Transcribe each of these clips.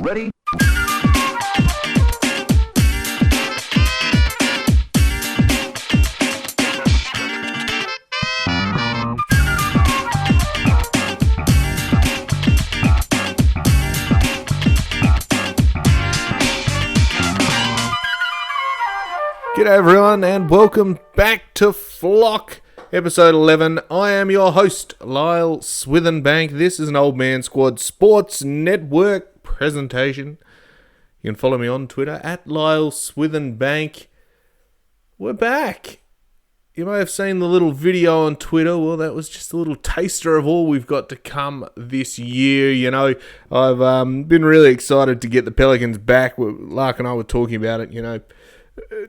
Ready? G'day everyone and welcome back to Flock, episode 11. I am your host, Lyle Swithenbank. This is an Old Man Squad Sports Network presentation. You can follow me on Twitter at Lyle Swithenbank. We're back. You may have seen the little video on Twitter. Well, that was just a little taster of all we've got to come this year. You know, I've been really excited to get the Pelicans back. Lark and I were talking about it, you know,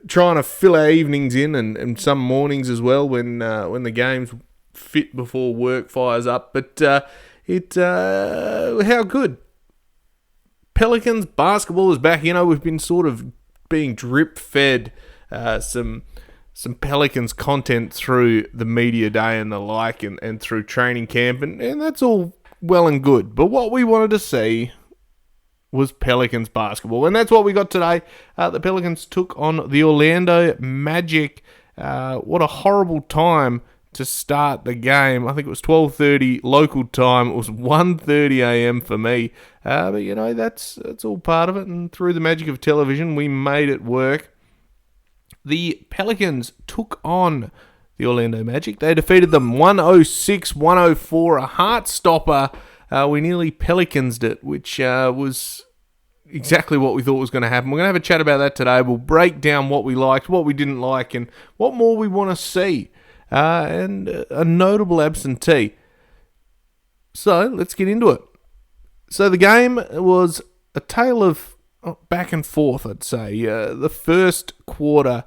trying to fill our evenings in and some mornings as well when the games fit before work fires up. But how good. Pelicans basketball is back. You know, we've been sort of being drip fed some Pelicans content through the media day and the like and through training camp and that's all well and good. But what we wanted to see was Pelicans basketball. And that's what we got today. The Pelicans took on the Orlando Magic. What a horrible time to start the game. I think it was 12:30 local time. It was 1:30 a.m. for me. But, you know, that's all part of it. And through the magic of television, we made it work. The Pelicans took on the Orlando Magic. They defeated them 106-104, a heart stopper. We nearly Pelicansed it, which was exactly what we thought was going to happen. We're going to have a chat about that today. We'll break down what we liked, what we didn't like, and what more we want to see. And a notable absentee. So, let's get into it. So, the game was a tale of back and forth, I'd say. The first quarter,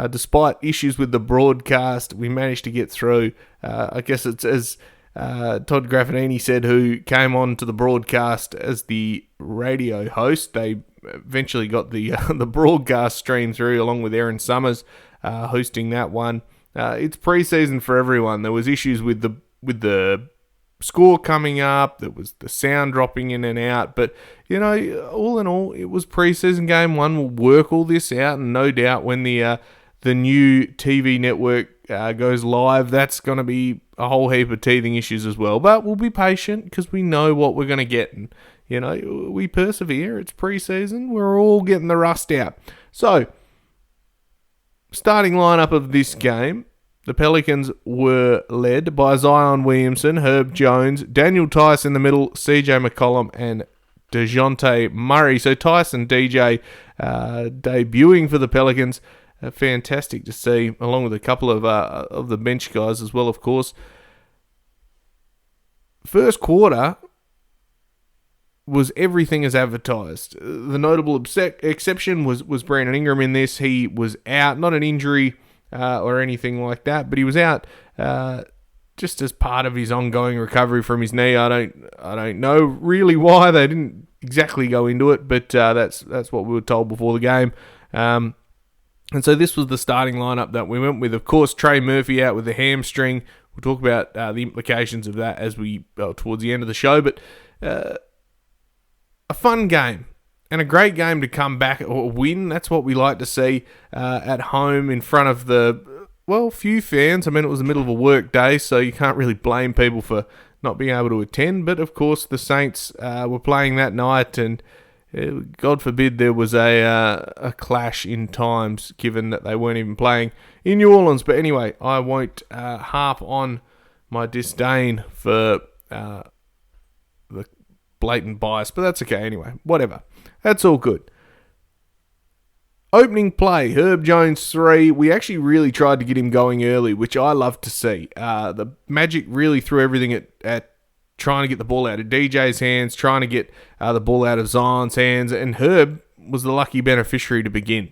despite issues with the broadcast, we managed to get through. I guess it's as Todd Graffinini said, who came on to the broadcast as the radio host. They eventually got the broadcast stream through along with Aaron Summers hosting that one. It's preseason for everyone. There was issues with the score coming up. There was the sound dropping in and out. But, you know, all in all, it was preseason. Game one. We'll work all this out, and no doubt when the new TV network goes live, that's going to be a whole heap of teething issues as well. But we'll be patient because we know what we're going to get. And, you know, we persevere. It's preseason. We're all getting the rust out. So, starting lineup of this game, the Pelicans were led by Zion Williamson, Herb Jones, Daniel Tice in the middle, CJ McCollum, and DeJounte Murray. So Tice and DJ debuting for the Pelicans. Fantastic to see, along with a couple of the bench guys as well, of course. First quarter was everything as advertised. The notable exception was Brandon Ingram in this. He was out, not an injury or anything like that, but he was out just as part of his ongoing recovery from his knee. I don't know really why. They didn't exactly go into it, but that's what we were told before the game. And so this was the starting lineup that we went with. Of course, Trey Murphy out with the hamstring. We'll talk about the implications of that as we towards the end of the show. But a fun game and a great game to come back or win. That's what we like to see at home in front of few fans. I mean, it was the middle of a work day, so you can't really blame people for not being able to attend. But of course, the Saints were playing that night, and God forbid there was a clash in times, given that they weren't even playing in New Orleans. But anyway, I won't harp on my disdain for the blatant bias, but that's okay anyway. Whatever. That's all good. Opening play, Herb Jones 3. We actually really tried to get him going early, which I love to see. The Magic really threw everything at trying to get the ball out of DJ's hands, trying to get the ball out of Zion's hands, and Herb was the lucky beneficiary to begin.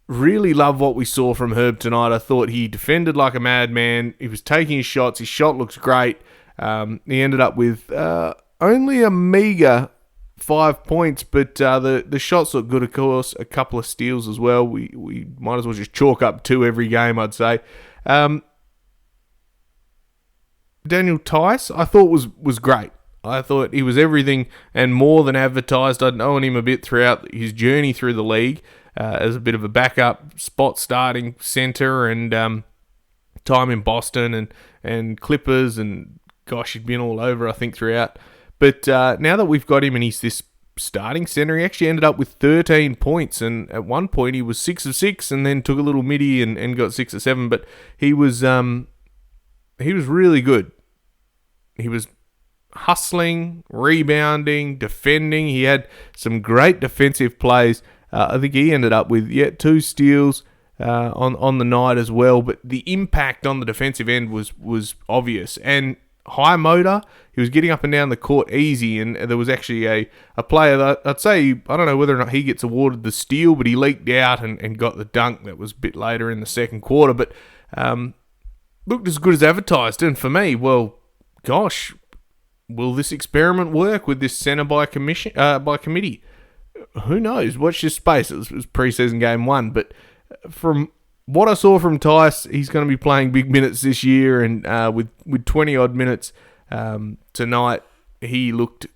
Really love what we saw from Herb tonight. I thought he defended like a madman. He was taking his shots. His shot looks great. He ended up with only a meager 5 points, but the shots look good, of course. A couple of steals as well. We might as well just chalk up 2 every game, I'd say. Daniel Tice, I thought was great. I thought he was everything and more than advertised. I'd known him a bit throughout his journey through the league as a bit of a backup spot starting centre and time in Boston and Clippers and gosh, he'd been all over I think throughout. But now that we've got him and he's this starting centre, he actually ended up with 13 points and at one point he was 6 of 6 and then took a little midi and got 6 of 7. But he was really good. He was hustling, rebounding, defending. He had some great defensive plays. I think he ended up with 2 steals on the night as well. But the impact on the defensive end was obvious and high motor. He was getting up and down the court easy, and there was actually a player that I'd say, I don't know whether or not he gets awarded the steal, but he leaked out and got the dunk that was a bit later in the second quarter. But looked as good as advertised. And for me, well, gosh, will this experiment work with this centre by committee? Who knows? Watch this space. It was preseason game 1, but from what I saw from Tice, he's going to be playing big minutes this year, and with 20 odd minutes tonight, he looked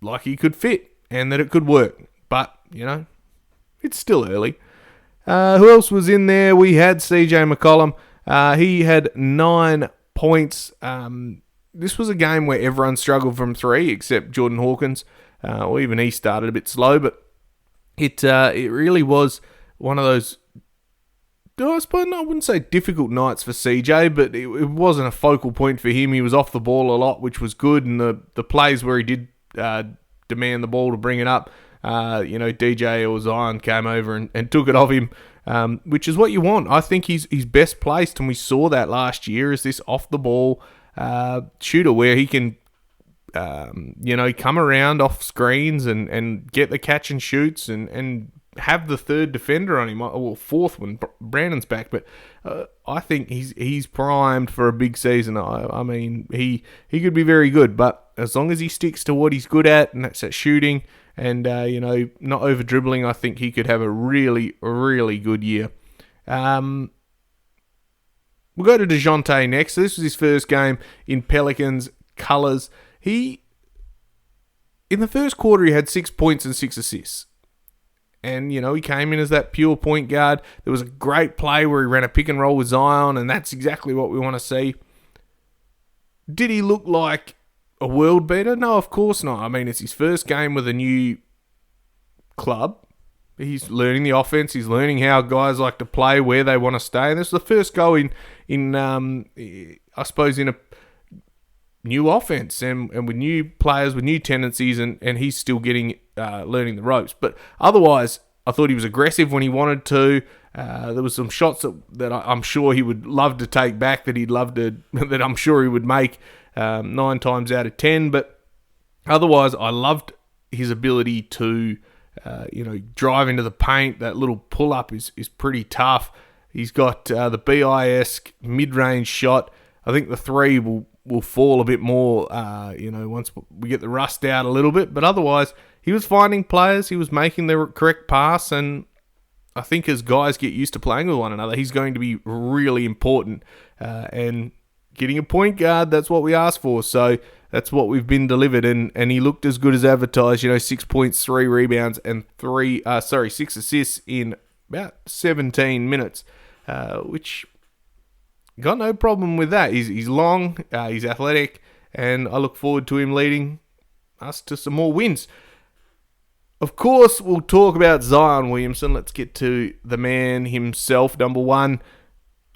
like he could fit and that it could work. But it's still early. Who else was in there? We had CJ McCollum. He had 9 points. This was a game where everyone struggled from 3 except Jordan Hawkins. Or even he started a bit slow, but it really was one of those, I suppose I wouldn't say difficult nights for CJ, but it wasn't a focal point for him. He was off the ball a lot, which was good, and the plays where he did demand the ball to bring it up, DJ or Zion came over and took it off him, which is what you want. I think he's best placed, and we saw that last year, as this off the ball shooter where he can come around off screens and get the catch and shoots and have the third defender on him, or fourth when Brandon's back. But I think he's primed for a big season. I mean, he could be very good, but as long as he sticks to what he's good at, and that's at shooting and not over dribbling, I think he could have a really, really good year. We'll go to DeJounte next. So this was his first game in Pelicans colours. In the first quarter, he had 6 points and 6 assists. And, he came in as that pure point guard. There was a great play where he ran a pick and roll with Zion, and that's exactly what we want to see. Did he look like a world beater? No, of course not. I mean, it's his first game with a new club. He's learning the offense. He's learning how guys like to play, where they want to stay. And this is the first go in I suppose, in a new offense and with new players with new tendencies, and he's still getting learning the ropes. But otherwise, I thought he was aggressive when he wanted to. There was some shots that I'm sure he would love to take back, that I'm sure he would make 9 times out of 10. But otherwise, I loved his ability to drive into the paint. That little pull up is pretty tough. He's got the BI-esque mid-range shot. I think the 3 will fall a bit more, once we get the rust out a little bit. But otherwise, he was finding players. He was making the correct pass. And I think as guys get used to playing with one another, he's going to be really important. And getting a point guard, that's what we asked for. So that's what we've been delivered. And he looked as good as advertised. 6 points, 3 rebounds, and 6 assists in about 17 minutes, which... got no problem with that. He's long, he's athletic, and I look forward to him leading us to some more wins. Of course, we'll talk about Zion Williamson. Let's get to the man himself, number 1.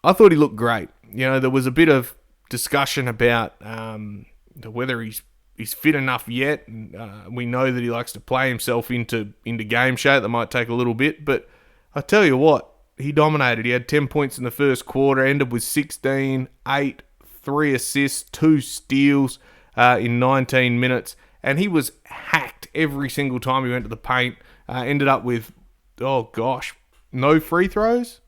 I thought he looked great. There was a bit of discussion about whether he's fit enough yet. We know that he likes to play himself into game shape. That might take a little bit, but I tell you what, he dominated. He had 10 points in the first quarter, ended with 16, 8, 3 assists, 2 steals in 19 minutes. And he was hacked every single time he went to the paint. Ended up with, no free throws?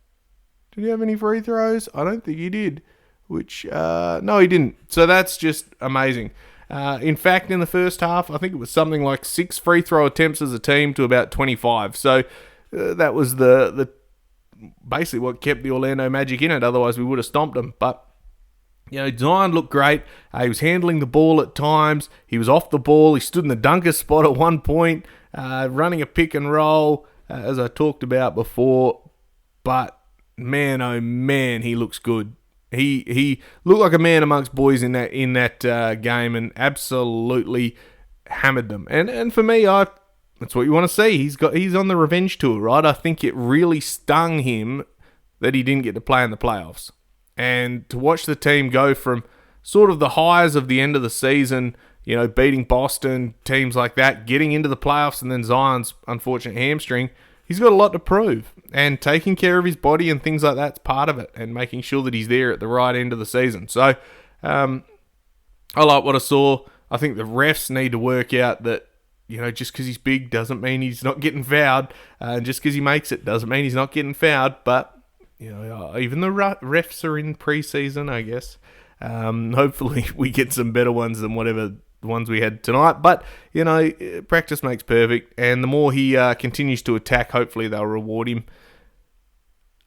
Did he have any free throws? I don't think he did. No, he didn't. So that's just amazing. In fact, in the first half, I think it was something like 6 free throw attempts as a team to about 25. So that was the basically what kept the Orlando Magic in it. Otherwise, we would have stomped them. But Zion looked great. He was handling the ball at times. He was off the ball. He stood in the dunker spot at one point, running a pick and roll, as I talked about before. But man, oh man, he looks good. He looked like a man amongst boys in that game, and absolutely hammered them. And for me, that's what you want to see. He's on the revenge tour, right? I think it really stung him that he didn't get to play in the playoffs. And to watch the team go from sort of the highs of the end of the season, beating Boston, teams like that, getting into the playoffs, and then Zion's unfortunate hamstring, he's got a lot to prove. And taking care of his body and things like that's part of it, and making sure that he's there at the right end of the season. So I like what I saw. I think the refs need to work out that, just because he's big doesn't mean he's not getting fouled. And just because he makes it doesn't mean he's not getting fouled. But even the refs are in preseason, I guess. Hopefully we get some better ones than whatever ones we had tonight. But, practice makes perfect. And the more he continues to attack, hopefully they'll reward him.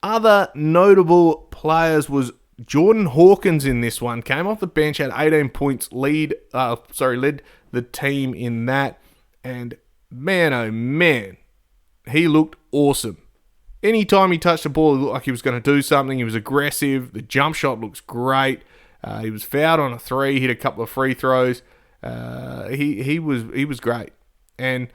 Other notable players was Jordan Hawkins in this one. Came off the bench, had 18 points, led the team in that. And man, oh man, he looked awesome. Anytime he touched the ball, it looked like he was going to do something. He was aggressive. The jump shot looks great. He was fouled on a 3, hit a couple of free throws. He was great. And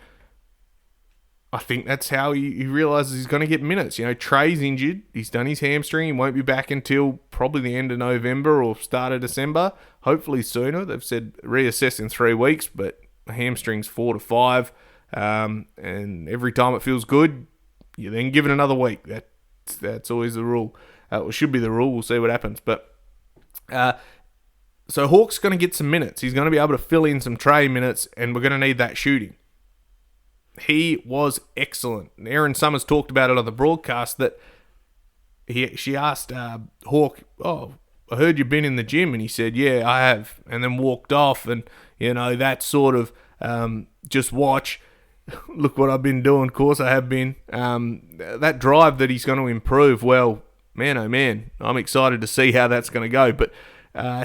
I think that's how he realizes he's going to get minutes. Trey's injured. He's done his hamstring. He won't be back until probably the end of November or start of December. Hopefully sooner. They've said reassess in 3 weeks, but a hamstring's 4 to 5. And every time it feels good, you then give it another week. That's always the rule. It should be the rule. We'll see what happens. But so Hawk's going to get some minutes. He's going to be able to fill in some Trey minutes, and we're going to need that shooting. He was excellent. Aaron Summers talked about it on the broadcast that she asked Hawk, "Oh, I heard you've been in the gym," and he said, "Yeah, I have," and then walked off. And that sort of just watch. Look what I've been doing. Of course, I have been. That drive that he's going to improve. Well, man, oh man, I'm excited to see how that's going to go. But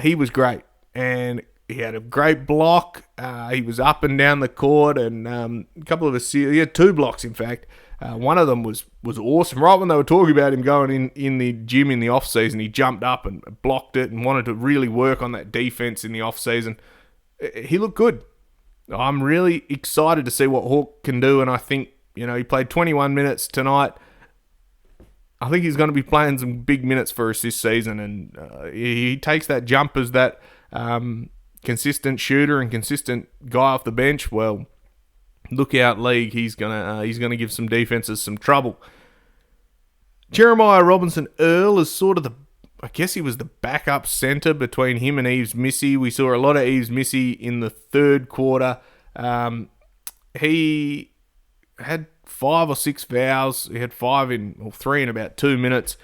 he was great, and he had a great block. He was up and down the court, and a couple of assists. He had 2 blocks, in fact. One of them was awesome. Right when they were talking about him going in the gym in the off season, he jumped up and blocked it and wanted to really work on that defense in the off season. He looked good. I'm really excited to see what Hawk can do, and I think, he played 21 minutes tonight. I think he's going to be playing some big minutes for us this season, and he takes that jump as that consistent shooter and consistent guy off the bench. Well, look out, league. He's gonna give some defenses some trouble. Jeremiah Robinson Earl is sort of I guess he was the backup center between him and Eves Missy. We saw a lot of Eves Missy in the third quarter. He had 5 or 6 fouls. He had 3 in about 2 minutes.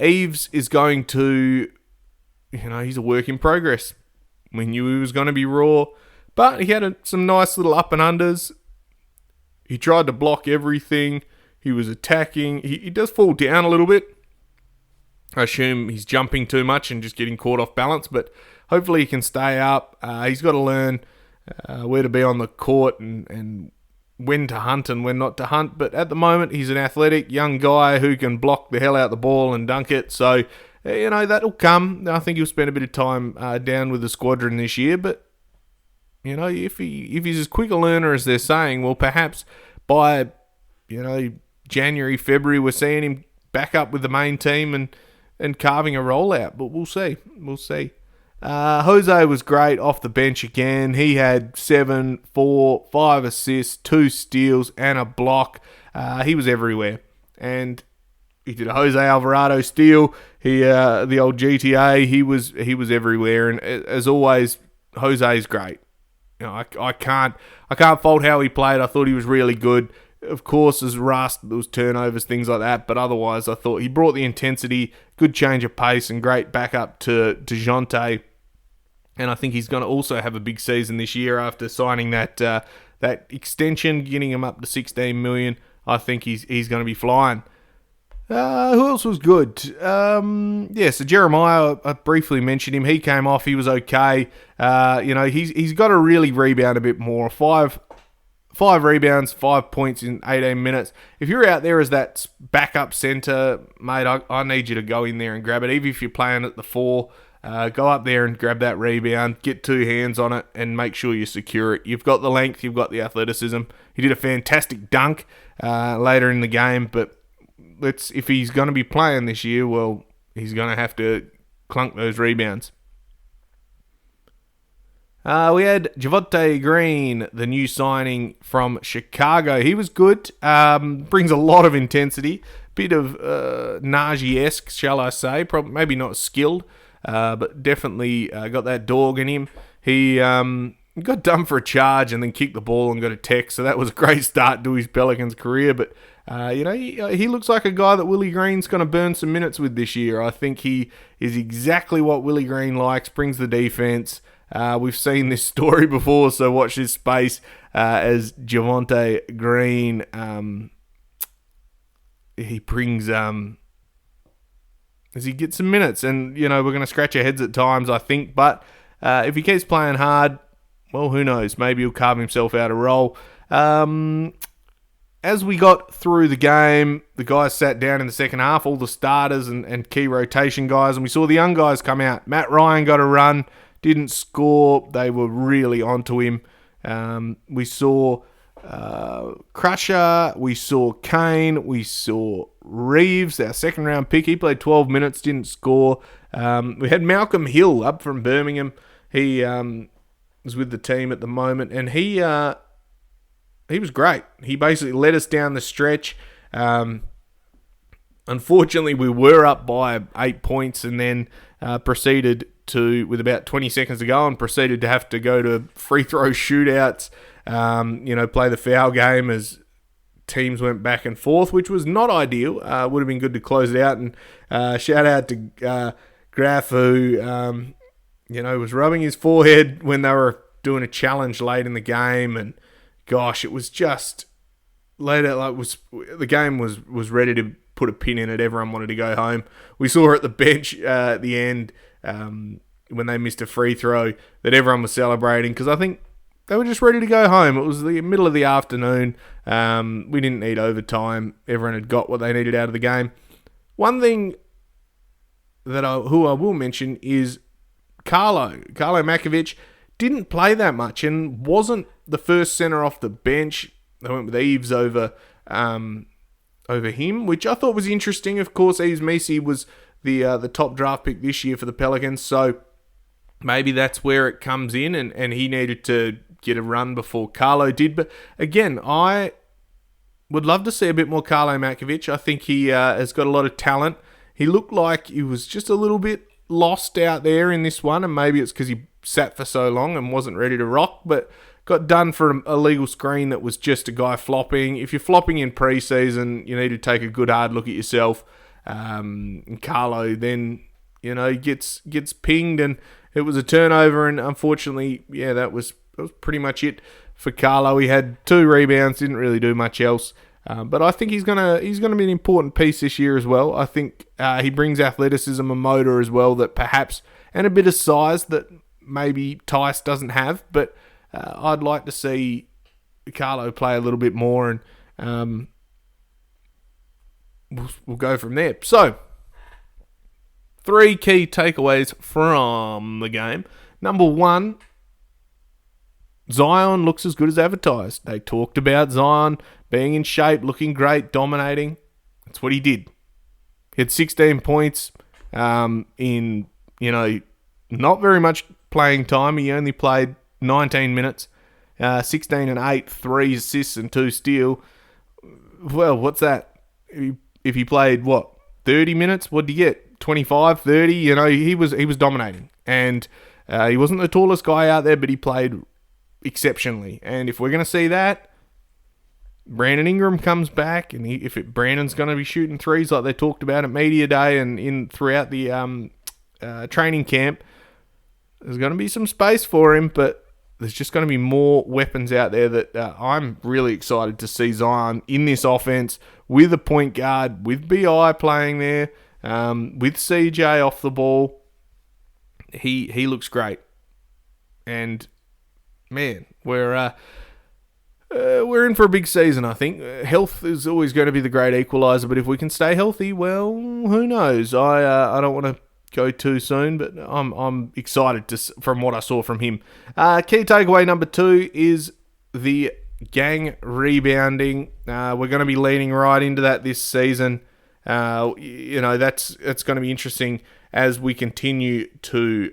Eves is going to, he's a work in progress. We knew he was going to be raw, but he had some nice little up and unders. He tried to block everything. He was attacking. He does fall down a little bit. I assume he's jumping too much and just getting caught off balance, but hopefully he can stay up. He's got to learn where to be on the court and when to hunt and when not to hunt. But at the moment, he's an athletic young guy who can block the hell out the ball and dunk it. So, that'll come. I think he'll spend a bit of time down with the squadron this year. But, if he's as quick a learner as they're saying, well, perhaps by, January, February, we're seeing him back up with the main team and carving a rollout. But we'll see. Jose was great off the bench again. He had 7, 4, 5 assists, 2 steals, and a block. He was everywhere. And he did a Jose Alvarado steal. The old GTA. He was everywhere. And as always, Jose's great. I can't fault how he played. I thought he was really good. Of course, there's rust, there was turnovers, things like that. But otherwise, I thought he brought the intensity, good change of pace, and great backup to DeJounte. And I think he's going to also have a big season this year after signing that extension, getting him up to $16 million. I think he's going to be flying. Who else was good? So Jeremiah, I briefly mentioned him. He came off. He was okay. He's got to really rebound a bit more. Five rebounds, 5 points in 18 minutes. If you're out there as that backup centre, mate, I need you to go in there and grab it. Even if you're playing at the 4, go up there and grab that rebound, get 2 hands on it, and make sure you secure it. You've got the length, you've got the athleticism. He did a fantastic dunk later in the game, but if he's going to be playing this year, well, he's going to have to clunk those rebounds. We had Javonte Green, the new signing from Chicago. He was good. Brings a lot of intensity. Bit of Najee-esque, shall I say. Probably, maybe not skilled, but definitely got that dog in him. He got done for a charge and then kicked the ball and got a tech. So that was a great start to his Pelicans career. But, he looks like a guy that Willie Green's going to burn some minutes with this year. I think he is exactly what Willie Green likes, brings the defense. We've seen this story before, so watch this space as Javonte Green, he brings, as he gets some minutes. And, we're going to scratch our heads at times, I think. But if he keeps playing hard, well, who knows? Maybe he'll carve himself out a role. As we got through the game, the guys sat down in the second half, all the starters and key rotation guys, and we saw the young guys come out. Matt Ryan got a run. Didn't score. They were really onto him. We saw Crusher. We saw Kane. We saw Reeves, our second round pick. He played 12 minutes, didn't score. We had Malcolm Hill up from Birmingham. He is with the team at the moment, and he was great. He basically led us down the stretch. Unfortunately, we were up by 8 points and then proceeded to, with about 20 seconds to go, and proceeded to have to go to free throw shootouts, play the foul game as teams went back and forth, which was not ideal. Would have been good to close it out. And shout out to Graf, who, was rubbing his forehead when they were doing a challenge late in the game. And gosh, it was just later, the game was ready to put a pin in it. Everyone wanted to go home. We saw at the bench at the end, when they missed a free throw, that everyone was celebrating because I think they were just ready to go home. It was the middle of the afternoon. We didn't need overtime. Everyone had got what they needed out of the game. One thing who I will mention is Carlo Makovic didn't play that much and wasn't the first center off the bench. They went with Eves over him, which I thought was interesting. Of course, Eves Messi was the top draft pick this year for the Pelicans, so maybe that's where it comes in, and he needed to get a run before Carlo did. But again, I would love to see a bit more Carlo Makovic. I think he has got a lot of talent. He looked like he was just a little bit lost out there in this one, and maybe it's because he sat for so long and wasn't ready to rock, but got done for a legal screen that was just a guy flopping. If you're flopping in preseason, you need to take a good hard look at yourself. And Carlo then, gets pinged, and it was a turnover, and unfortunately, that was pretty much it for Carlo. He had 2 rebounds, didn't really do much else. But I think he's gonna be an important piece this year as well. I think he brings athleticism and motor as well, that perhaps, and a bit of size that maybe Tice doesn't have. But I'd like to see Carlo play a little bit more, and we'll go from there. So, 3 key takeaways from the game. Number 1, Zion looks as good as advertised. They talked about Zion being in shape, looking great, dominating. That's what he did. He had 16 points in, not very much playing time. He only played 19 minutes, 16 and 8, 3 assists and 2 steals. Well, what's that? If he played, 30 minutes, what did he get? 25, 30? He was dominating. And he wasn't the tallest guy out there, but he played exceptionally. And if we're going to see that, Brandon Ingram comes back, and Brandon's going to be shooting threes like they talked about at Media Day and throughout the training camp, there's going to be some space for him. But there's just going to be more weapons out there that I'm really excited to see Zion in this offense with a point guard, with BI playing there, with CJ off the ball. He looks great. And, man, we're in for a big season, I think. Health is always going to be the great equaliser, but if we can stay healthy, well, who knows? I don't want to go too soon, but I'm excited from what I saw from him. Key takeaway number 2 is the gang rebounding. We're going to be leaning right into that this season. That's going to be interesting as we continue to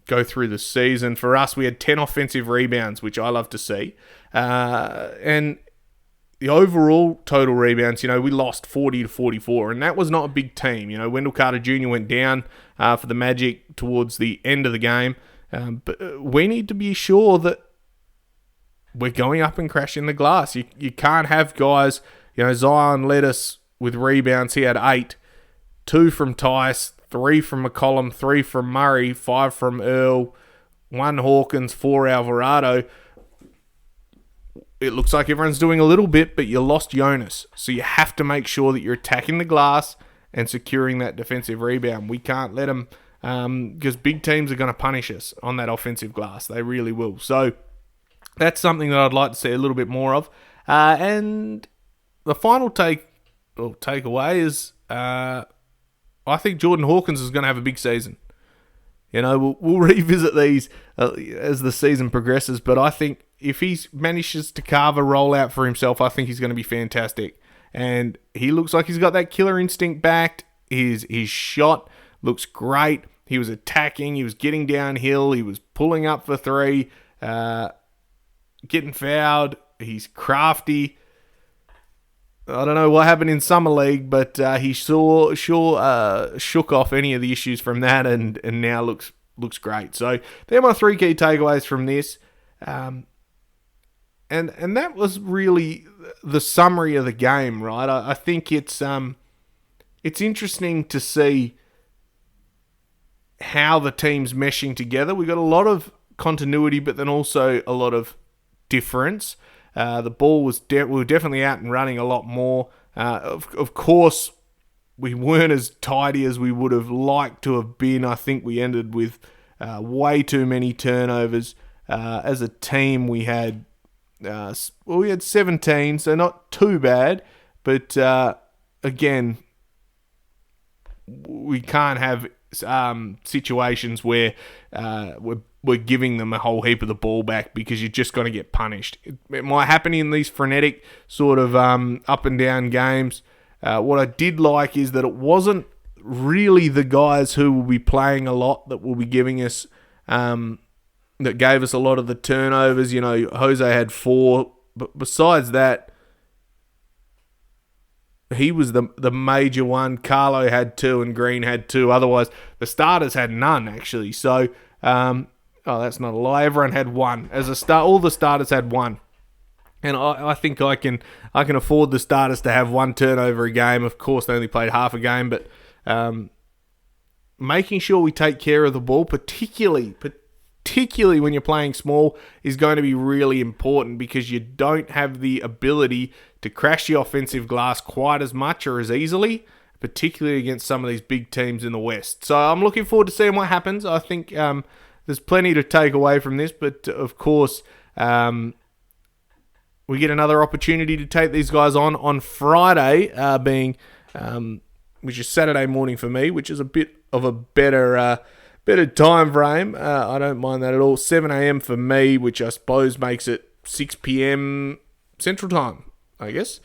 go through the season. For us, we had 10 offensive rebounds, which I love to see. And the overall total rebounds, we lost 40-44, and that was not a big team. Wendell Carter Jr. went down for the Magic towards the end of the game. But we need to be sure that we're going up and crashing the glass. You can't have guys, Zion led us with rebounds. He had 8, 2 from Tice, 3 from McCollum, 3 from Murray, 5 from Earl, 1 Hawkins, 4 Alvarado. It looks like everyone's doing a little bit, but you lost Jonas. So you have to make sure that you're attacking the glass and securing that defensive rebound. We can't let them, because big teams are going to punish us on that offensive glass. They really will. So that's something that I'd like to see a little bit more of. And the final takeaway is I think Jordan Hawkins is going to have a big season. We'll revisit these as the season progresses, but I think if he manages to carve a rollout for himself, I think he's going to be fantastic. And he looks like he's got that killer instinct back. His shot looks great. He was attacking. He was getting downhill. He was pulling up for 3, getting fouled. He's crafty. I don't know what happened in Summer League, but he sure shook off any of the issues from that, and now looks great. So they're my 3 key takeaways from this. And that was really the summary of the game, right? I think it's interesting to see how the team's meshing together. We got a lot of continuity, but then also a lot of difference. The ball was we were definitely out and running a lot more. Of course, we weren't as tidy as we would have liked to have been. I think we ended with way too many turnovers. As a team, we had 17, so not too bad. But again, we can't have situations where we're giving them a whole heap of the ball back, because you're just going to get punished. It might happen in these frenetic sort of up and down games. What I did like is that it wasn't really the guys who will be playing a lot that will be giving us, that gave us a lot of the turnovers. Jose had 4, but besides that, he was the major one. Carlo had 2 and Green had 2. Otherwise, the starters had none, actually. So, that's not a lie. Everyone had 1. All the starters had 1. And I think I can afford the starters to have 1 turnover a game. Of course, they only played half a game, but making sure we take care of the ball, particularly when you're playing small, is going to be really important, because you don't have the ability to crash the offensive glass quite as much or as easily, particularly against some of these big teams in the West. So I'm looking forward to seeing what happens. I think there's plenty to take away from this, but of course, we get another opportunity to take these guys on Friday, which is Saturday morning for me, which is a bit of a better time frame. I don't mind that at all. 7 a.m. for me, which I suppose makes it 6 p.m. Central Time, I guess,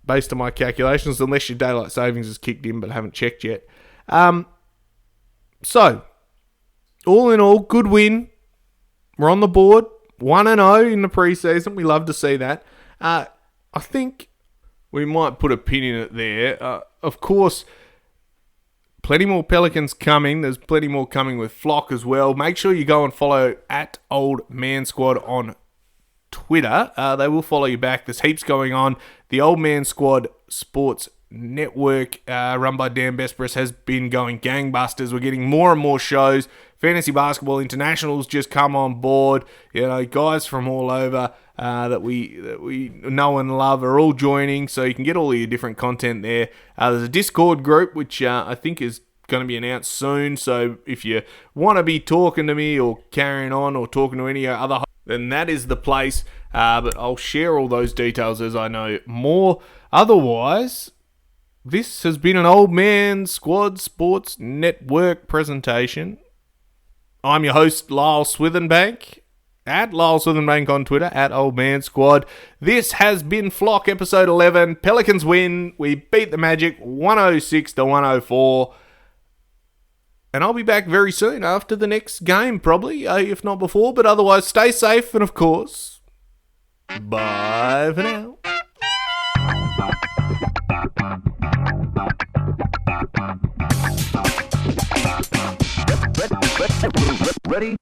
based on my calculations, unless your daylight savings has kicked in, but I haven't checked yet. So, all in all, good win. We're on the board, 1-0 in the preseason. We love to see that. I think we might put a pin in it there. Of course, plenty more Pelicans coming. There's plenty more coming with Flock as well. Make sure you go and follow at Old Man Squad on Twitter. They will follow you back. There's heaps going on. The Old Man Squad Sports network run by Dan Besbris has been going gangbusters. We're getting more and more shows. Fantasy Basketball International's just come on board. Guys from all over that we know and love are all joining, so you can get all your different content there. There's a Discord group, which I think is going to be announced soon, so if you want to be talking to me or carrying on or talking to any other, then that is the place. But I'll share all those details as I know more. Otherwise, this has been an Old Man Squad Sports Network presentation. I'm your host, Lyle Swithenbank, at Lyle Swithenbank on Twitter, at Old Man Squad. This has been Flock episode 11. Pelicans win. We beat the Magic 106-104. And I'll be back very soon after the next game, probably, if not before. But otherwise, stay safe. And of course, bye for now. Ready?